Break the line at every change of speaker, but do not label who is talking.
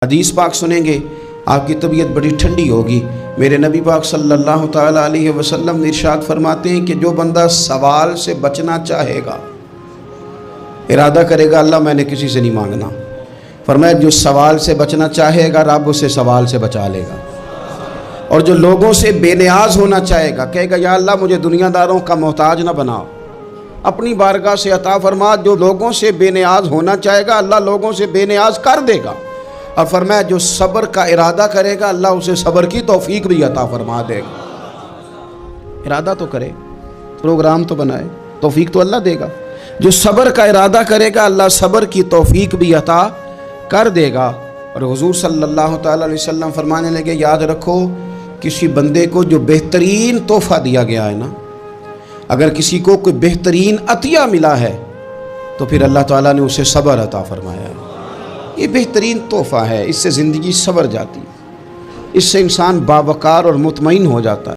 حدیث پاک سنیں گے آپ کی طبیعت بڑی ٹھنڈی ہوگی۔ میرے نبی پاک صلی اللہ تعالیٰ علیہ وسلم ارشاد فرماتے ہیں کہ جو بندہ سوال سے بچنا چاہے گا، ارادہ کرے گا اللہ میں نے کسی سے نہیں مانگنا، فرمایا جو سوال سے بچنا چاہے گا رب اسے سوال سے بچا لے گا، اور جو لوگوں سے بے نیاز ہونا چاہے گا کہے گا یا اللہ مجھے دنیا داروں کا محتاج نہ بناؤ، اپنی بارگاہ سے عطا فرما۔ جو لوگوں سے بے نیاز ہونا چاہے گا اللہ لوگوں سے بے نیاز کر دے گا، اور فرمایا جو صبر کا ارادہ کرے گا اللہ اسے صبر کی توفیق بھی عطا فرما دے گا۔ ارادہ تو کرے، پروگرام تو بنائے، توفیق تو اللہ دے گا۔ جو صبر کا ارادہ کرے گا اللہ صبر کی توفیق بھی عطا کر دے گا۔ اور حضور صلی اللہ تعالیٰ علیہ وسلم فرمانے لگے یاد رکھو کسی بندے کو جو بہترین تحفہ دیا گیا ہے نا، اگر کسی کو کوئی بہترین عطیہ ملا ہے تو پھر اللہ تعالیٰ نے اسے صبر عطا فرمایا ہے۔ یہ بہترین تحفہ ہے، اس سے زندگی سنور جاتی ہے، اس سے انسان باوقار اور مطمئن ہو جاتا ہے۔